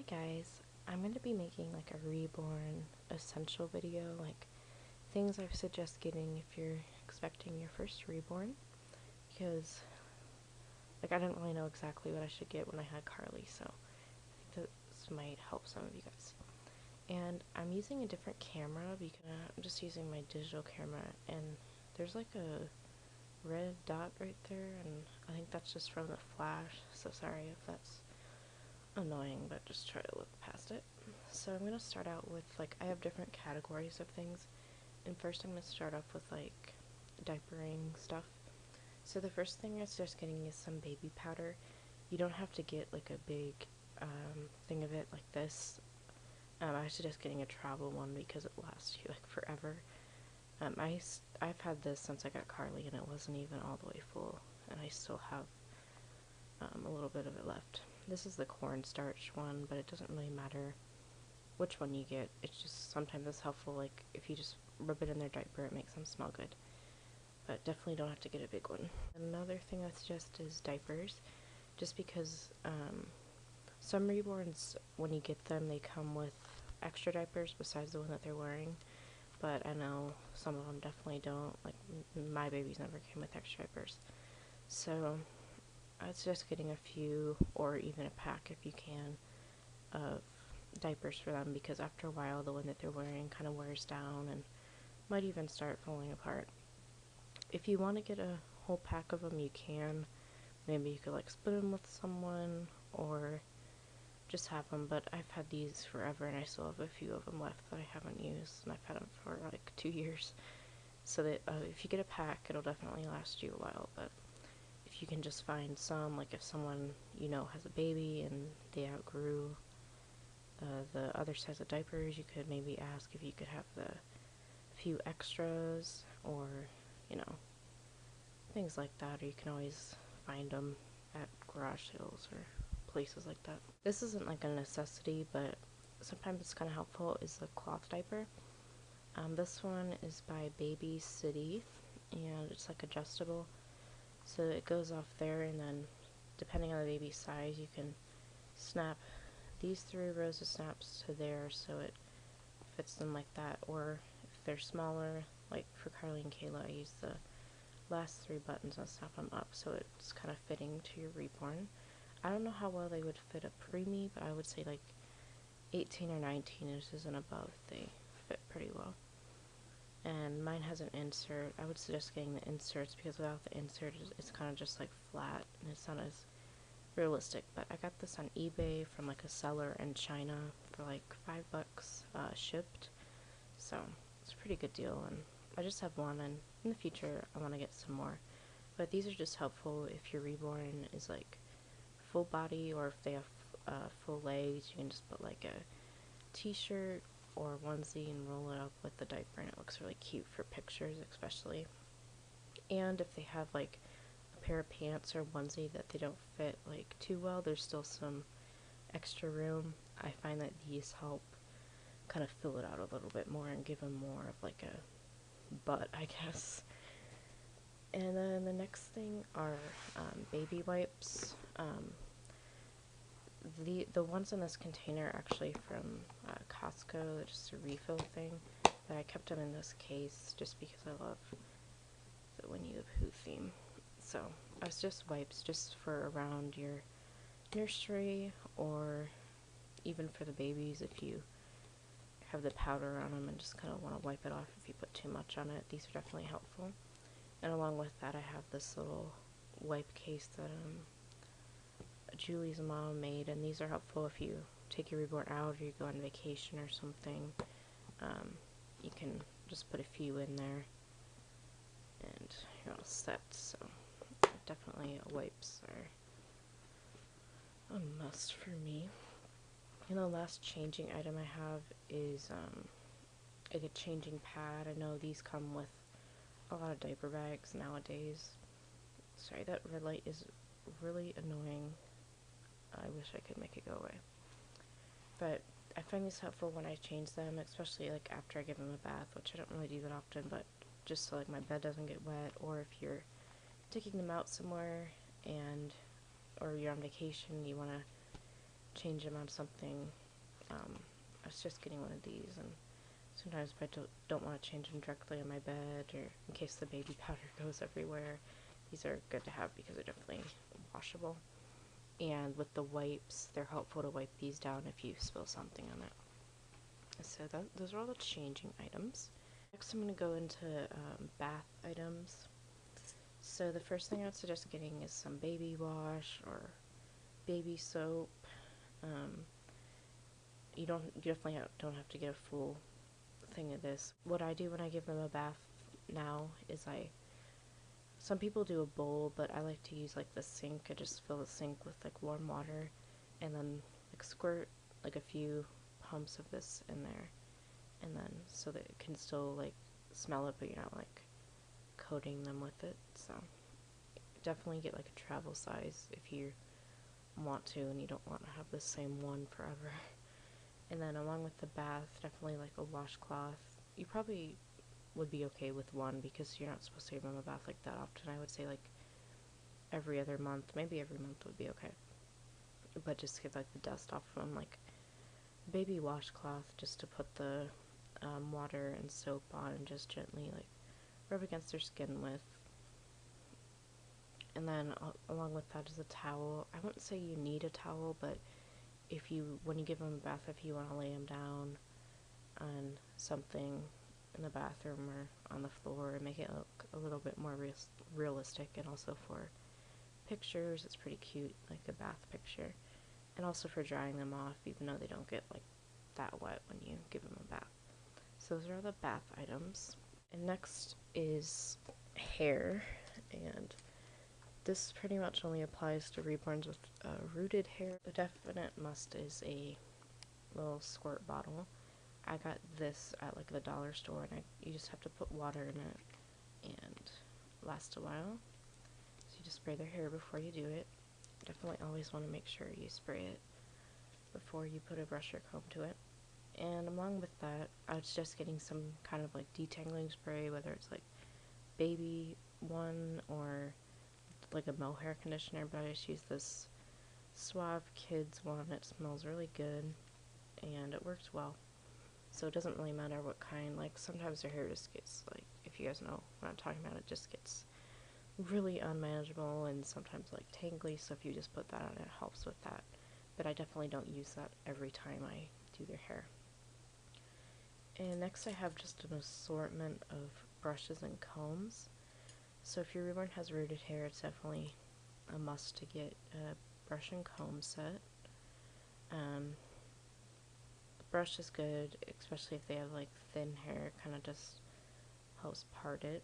guys, I'm going to be making like a reborn essential video, like things I suggest getting if you're expecting your first reborn, because like I didn't really know exactly what I should get when I had Carly, so I think this might help some of you guys. And I'm using a different camera because I'm just using my digital camera, and there's like a red dot right there, and I think that's just from the flash, so sorry if that's annoying, but just try to look past it. So I'm going to start out with, like, I have different categories of things, and first I'm going to start off with, like, diapering stuff. So the first thing I suggest getting is some baby powder. You don't have to get, like, a big thing of it like this. I suggest getting a travel one because it lasts you, like, forever. I've had this since I got Carly, and it wasn't even all the way full, and I still have a little bit of it left. This is the cornstarch one, but it doesn't really matter which one you get. It's just sometimes it's helpful, like if you just rub it in their diaper, it makes them smell good. But definitely don't have to get a big one. Another thing I suggest is diapers, just because some reborns, when you get them, they come with extra diapers besides the one that they're wearing. But I know some of them definitely don't. Like my babies never came with extra diapers. So I'd suggest getting a few, or even a pack if you can, of diapers for them, because after a while the one that they're wearing kind of wears down and might even start falling apart. If you want to get a whole pack of them, you can. Maybe you could like split them with someone, or just have them, but I've had these forever and I still have a few of them left that I haven't used, and I've had them for like 2 years. So that if you get a pack, it'll definitely last you a while, but if you can just find some, like if someone you know has a baby and they outgrew the other size of diapers, you could maybe ask if you could have the few extras, or you know, things like that. Or you can always find them at garage sales or places like that. This isn't like a necessity, but sometimes it's kind of helpful, is the cloth diaper. This one is by Baby City, and it's like adjustable. So it goes off there, and then depending on the baby's size, you can snap these 3 rows of snaps to there so it fits them like that. Or if they're smaller, like for Carly and Kayla, I use the last 3 buttons and snap them up so it's kind of fitting to your reborn. I don't know how well they would fit a preemie, but I would say like 18 or 19 inches and above, they fit pretty well. And mine has an insert. I would suggest getting the inserts, because without the insert, it's kind of just like flat and it's not as realistic. But I got this on eBay from like a seller in China for like $5 shipped, so it's a pretty good deal. And I just have one, and in the future I want to get some more. But these are just helpful if your reborn is like full body, or if they have full legs. You can just put like a t-shirt or onesie and roll it up with the diaper, and it looks really cute for pictures especially. And if they have like a pair of pants or onesie that they don't fit like too well, there's still some extra room. I find that these help kind of fill it out a little bit more and give them more of like a butt, I guess. And then the next thing are baby wipes. The ones in this container are actually from Costco. They're just a refill thing, but I kept them in this case just because I love the Winnie the Pooh theme. So I was just wipes just for around your nursery, or even for the babies if you have the powder on them and just kind of want to wipe it off if you put too much on it. These are definitely helpful. And along with that, I have this little wipe case that Julie's mom made, and these are helpful if you take your reborn out or you go on vacation or something. You can just put a few in there and you're all set. So definitely wipes are a must for me. And the last changing item I have is like a changing pad. I know these come with a lot of diaper bags nowadays. Sorry, that red light is really annoying. I wish I could make it go away. But I find these helpful when I change them, especially like after I give them a bath, which I don't really do that often, but just so like my bed doesn't get wet, or if you're taking them out somewhere or you're on vacation, you want to change them on something. I was just getting one of these, and sometimes if I don't want to change them directly on my bed, or in case the baby powder goes everywhere, these are good to have because they're definitely washable. And with the wipes, they're helpful to wipe these down if you spill something on it. So those are all the changing items. Next I'm going to go into bath items. So the first thing I would suggest getting is some baby wash or baby soap. You definitely don't have to get a full thing of this. What I do when I give them a bath now is some people do a bowl, but I like to use like the sink. I just fill the sink with like warm water and then like squirt like a few pumps of this in there, and then so that it can still like smell it, but you're not like coating them with it. So definitely get like a travel size if you want to and you don't want to have the same one forever. And then along with the bath, definitely like a washcloth. You probably would be okay with one because you're not supposed to give them a bath like that often. I would say like every other month, maybe every month would be okay. But just get like the dust off of them, like baby washcloth, just to put the water and soap on and just gently like rub against their skin with. And then along with that is a towel. I wouldn't say you need a towel, but when you give them a bath, if you want to lay them down on something in the bathroom or on the floor and make it look a little bit more realistic, and also for pictures, it's pretty cute, like a bath picture, and also for drying them off, even though they don't get like that wet when you give them a bath. So those are all the bath items. And next is hair, and this pretty much only applies to reborns with rooted hair. The definite must is a little squirt bottle. I got this at like the dollar store, and you just have to put water in it and lasts a while. So you just spray their hair before you do it. Definitely always want to make sure you spray it before you put a brush or comb to it. And along with that, I was just getting some kind of like detangling spray, whether it's like baby one or like a mohair conditioner, but I just use this Suave Kids one. It smells really good and it works well. So it doesn't really matter what kind. Like sometimes their hair just gets like, if you guys know what I'm talking about, it just gets really unmanageable and sometimes like tangly, so if you just put that on, it helps with that. But I definitely don't use that every time I do their hair. And next I have just an assortment of brushes and combs. So if your reborn has rooted hair, it's definitely a must to get a brush and comb set. The brush is good, especially if they have like thin hair, kind of just helps part it.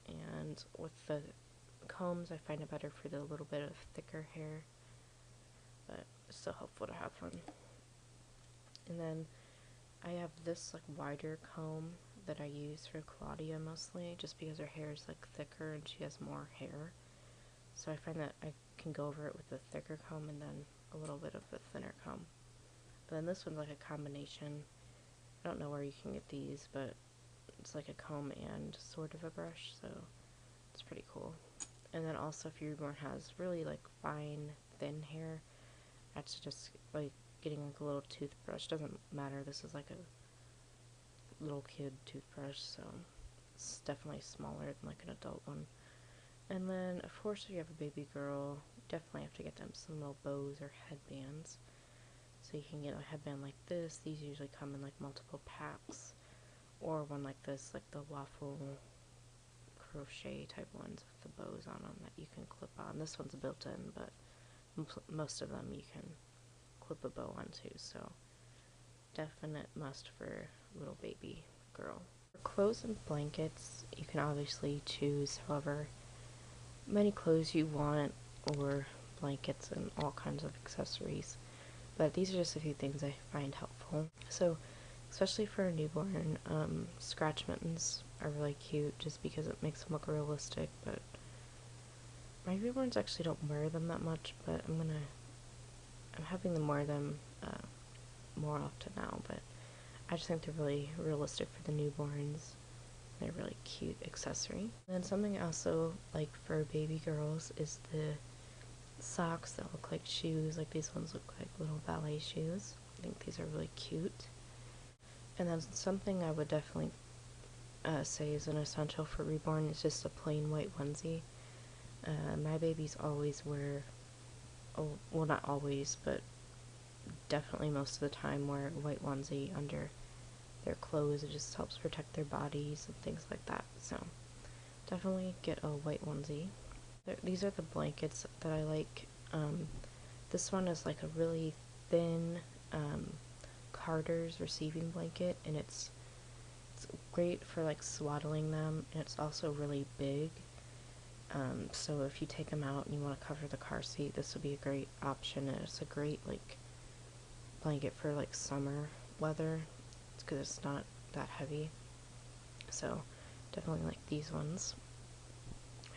And with the combs, I find it better for the little bit of thicker hair, but it's still helpful to have one. And then I have this like wider comb that I use for Claudia mostly, just because her hair is like thicker and she has more hair. So I find that I can go over it with the thicker comb and then a little bit of the thinner comb. But then this one's like a combination. I don't know where you can get these, but it's like a comb and sort of a brush, so it's pretty cool. And then also if your reborn has really like fine, thin hair, that's just like getting like a little toothbrush. Doesn't matter, this is like a little kid toothbrush, so it's definitely smaller than like an adult one. And then of course if you have a baby girl, definitely have to get them some little bows or headbands. So you can get a headband like this. These usually come in like multiple packs, or one like this, like the waffle crochet type ones with the bows on them that you can clip on. This one's built in, but most of them you can clip a bow onto, so definite must for little baby girl. For clothes and blankets, you can obviously choose however many clothes you want, or blankets and all kinds of accessories, but these are just a few things I find helpful. So especially for a newborn, scratch mittens are really cute just because it makes them look realistic, but my newborns actually don't wear them that much, but I'm having them wear them more often now, but I just think they're really realistic for the newborns. They're a really cute accessory. And then something I also like for baby girls is the socks that look like shoes. Like these ones look like little ballet shoes. I think these are really cute. And then something I would definitely say is an essential for Reborn is just a plain white onesie. My babies always wear, oh, well, not always, but definitely most of the time wear a white onesie under their clothes. It just helps protect their bodies and things like that. So definitely get a white onesie. These are the blankets that I like. This one is like a really thin Carter's receiving blanket, and it's great for like swaddling them, and it's also really big. So if you take them out and you want to cover the car seat, this would be a great option. And it's a great like blanket for like summer weather because it's not that heavy. So definitely like these ones.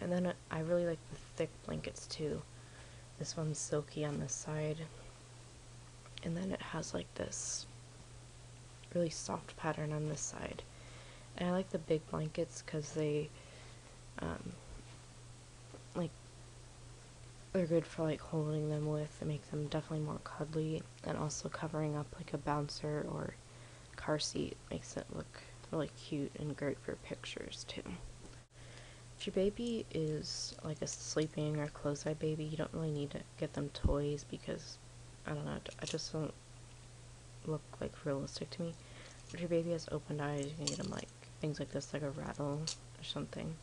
And then I really like the thick blankets too. This one's silky on this side, and then it has like this really soft pattern on this side. And I like the big blankets because they like they're good for like holding them with. They make them definitely more cuddly, and also covering up like a bouncer or car seat makes it look really cute and great for pictures too. If your baby is like a sleeping or closed-eye baby, you don't really need to get them toys because, I don't know, I just don't look like realistic to me. If your baby has open eyes, you can get them like things like this, like a rattle or something.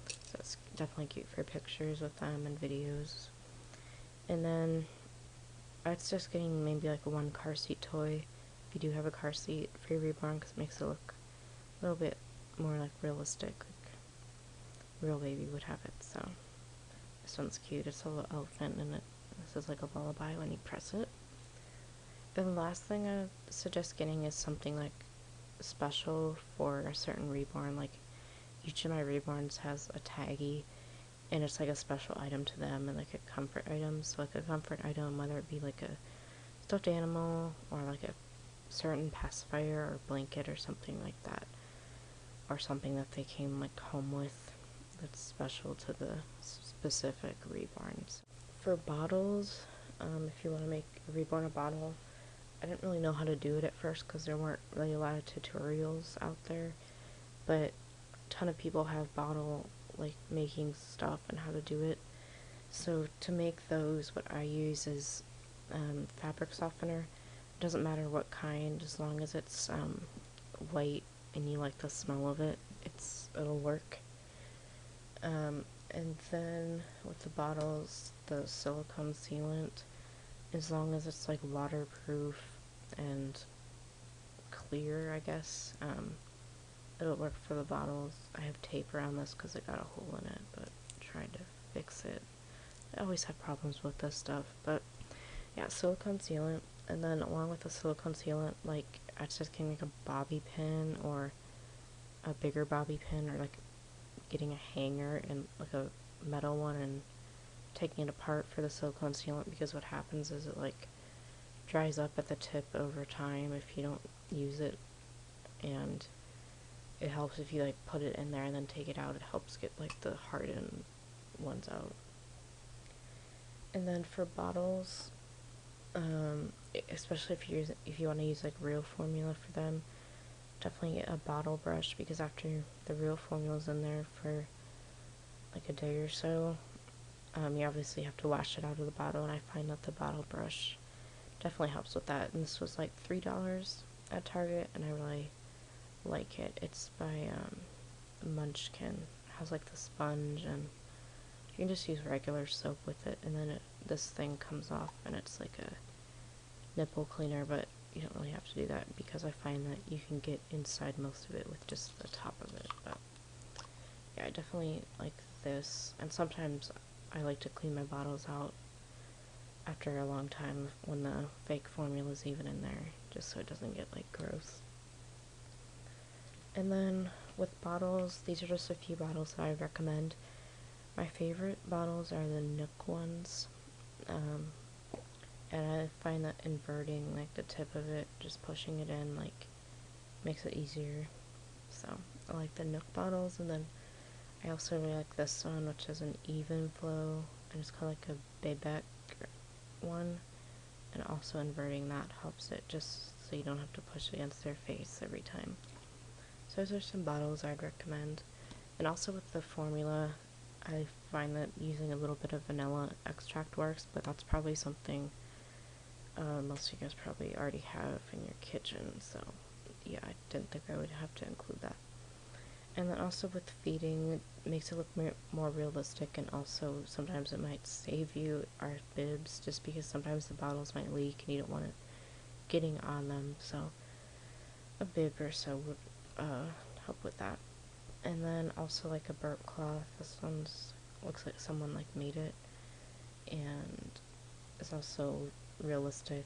So it's definitely cute for pictures with them and videos. And then it's just getting maybe like one car seat toy if you do have a car seat for your Reborn, because it makes it look a little bit more like realistic, like real baby would have it. So this one's cute. It's a little elephant, and this is like a lullaby when you press it. And the last thing I suggest getting is something like special for a certain Reborn. Like each of my Reborns has a taggy, and it's like a special item to them, and like a comfort item. So like a comfort item, whether it be like a stuffed animal or like a certain pacifier or blanket or something like that, or something that they came like home with that's special to the specific Reborns. For bottles, if you want to make a Reborn a bottle, I didn't really know how to do it at first because there weren't really a lot of tutorials out there, but a ton of people have bottle like making stuff and how to do it. So to make those, what I use is fabric softener. It doesn't matter what kind, as long as it's white and you like the smell of it, it'll work. And then with the bottles, the silicone sealant, as long as it's like waterproof and clear, I guess, it'll work for the bottles. I have tape around this because it got a hole in it, but tried to fix it. I always have problems with this stuff, but yeah, silicone sealant. And then along with the silicone sealant, like I just getting like a bobby pin or a bigger bobby pin, or like getting a hanger and like a metal one and taking it apart for the silicone sealant, because what happens is it like dries up at the tip over time if you don't use it, and it helps if you like put it in there and then take it out. It helps get like the hardened ones out. And then for bottles, especially if you want to use like real formula for them, definitely get a bottle brush, because after the real formula's in there for like a day or so, you obviously have to wash it out of the bottle, and I find that the bottle brush definitely helps with that. And this was like $3 at Target, and I really like it. It's by Munchkin. It has like the sponge, and you can just use regular soap with it, and then this thing comes off, and it's like a nipple cleaner, but you don't really have to do that because I find that you can get inside most of it with just the top of it. But yeah, I definitely like this, and sometimes I like to clean my bottles out after a long time when the fake formula is even in there, just so it doesn't get like gross. And then with bottles, these are just a few bottles that I recommend. My favorite bottles are the Nook ones, and I find that inverting like the tip of it, just pushing it in, like makes it easier. So I like the Nook bottles. And then I also really like this one, which is an even flow and it's kind of like a Bayback one, and also inverting that helps it just so you don't have to push it against their face every time. So those are some bottles I'd recommend. And also with the formula, I find that using a little bit of vanilla extract works, but that's probably something most of you guys probably already have in your kitchen, so yeah, I didn't think I would have to include that. And then also with feeding, it makes it look more realistic, and also sometimes it might save you our bibs, just because sometimes the bottles might leak and you don't want it getting on them, so a bib or so would help with that. And then also like a burp cloth. This one's looks like someone like made it, and it's also realistic,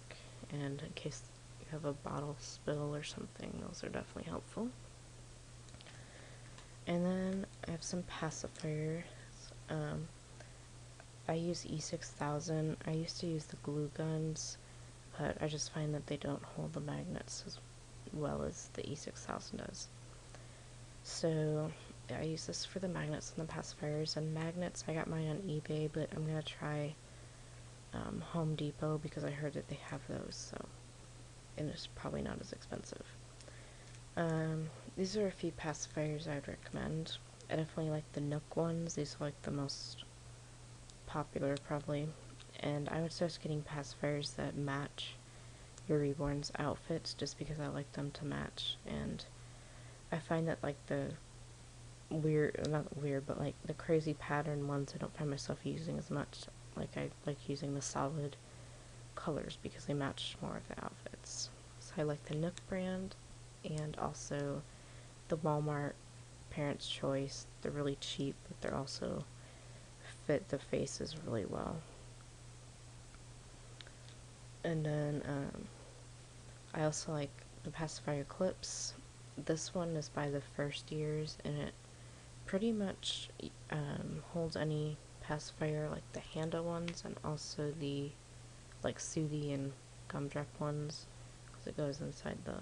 and in case you have a bottle spill or something, those are definitely helpful. And then I have some pacifiers. I use E6000. I used to use the glue guns, but I just find that they don't hold the magnets as well as the E6000 does. So I use this for the magnets and the pacifiers. And magnets, I got mine on eBay, but I'm gonna try Home Depot because I heard that they have those, so, and it's probably not as expensive. These are a few pacifiers I'd recommend. I definitely like the Nook ones. These are like the most popular probably, and I would suggest getting pacifiers that match your Reborn's outfits, just because I like them to match. And I find that like the not weird, but like the crazy pattern ones I don't find myself using as much. Like I like using the solid colors because they match more of the outfits. So I like the Nook brand, and also the Walmart Parents' Choice. They're really cheap, but they're also fit the faces really well. And then I also like the pacifier clips. This one is by the First Years, and it pretty much holds any pacifier, like the handle ones, and also the like Soothie and Gumdrop ones, because it goes inside the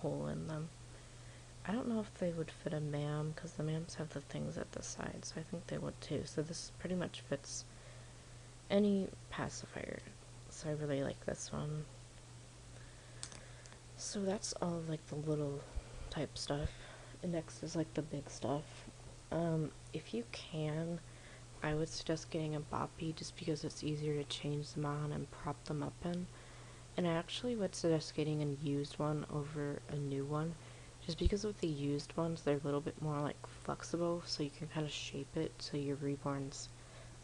hole in them. I don't know if they would fit a MAM, because the MAMs have the things at the side, so I think they would too. So this pretty much fits any pacifier, so I really like this one. So that's all like the little type stuff. And next is like the big stuff. If you can, I would suggest getting a boppy, just because it's easier to change them on and prop them up in. And I actually would suggest getting a used one over a new one, just because with the used ones, they're a little bit more like flexible, so you can kind of shape it to your Reborn's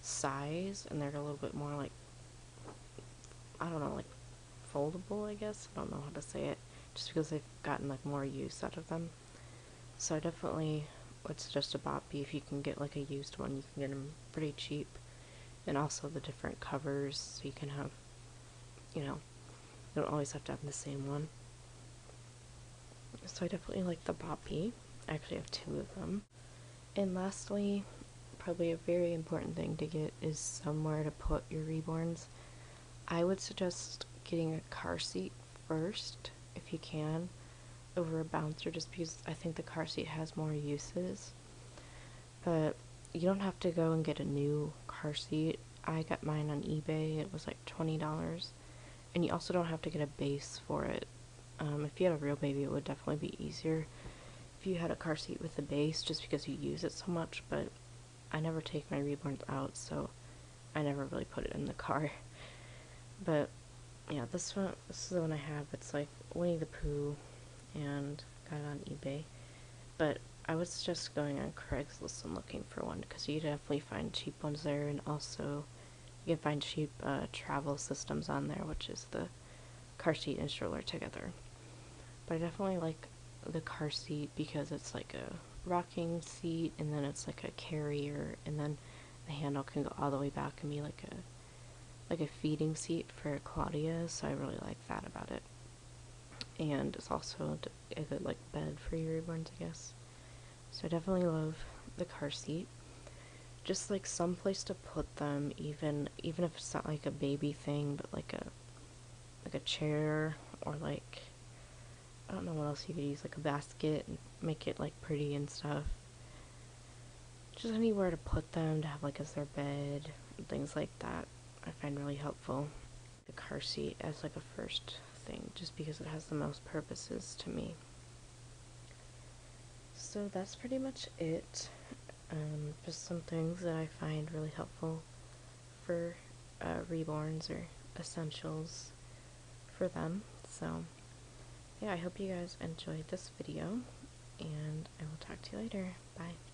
size, and they're a little bit more like, I don't know, like foldable, I guess. I don't know how to say it, just because they've gotten like more use out of them. So I definitely would suggest a boppy. If you can get like a used one, you can get them pretty cheap, and also the different covers, so you can have, you know, you don't always have to have the same one. So I definitely like the boppy. I actually have 2 of them. And lastly, probably a very important thing to get is somewhere to put your Reborns. I would suggest getting a car seat first, if you can, over a bouncer, just because I think the car seat has more uses. But you don't have to go and get a new car seat. I got mine on eBay. It was like $20. And you also don't have to get a base for it. If you had a real baby, it would definitely be easier if you had a car seat with a base, just because you use it so much. But I never take my Reborns out, so I never really put it in the car. But yeah, this is the one I have. It's like Winnie the Pooh, and got it on eBay. But I was just going on Craigslist and looking for one, because you definitely find cheap ones there, and also you can find cheap travel systems on there, which is the car seat and stroller together. But I definitely like the car seat because it's like a rocking seat, and then it's like a carrier, and then the handle can go all the way back and be like a feeding seat for Claudia, so I really like that about it. And it's also a good like bed for your Reborns, I guess. So I definitely love the car seat. Just like some place to put them, even if it's not like a baby thing, but like a chair, or like, I don't know what else you could use, like a basket, and make it like pretty and stuff. Just anywhere to put them, to have like as their bed, things like that I find really helpful. The car seat as like a first thing, just because it has the most purposes to me. So that's pretty much it. Just some things that I find really helpful for reborns or essentials for them. So yeah, I hope you guys enjoyed this video, and I will talk to you later. Bye.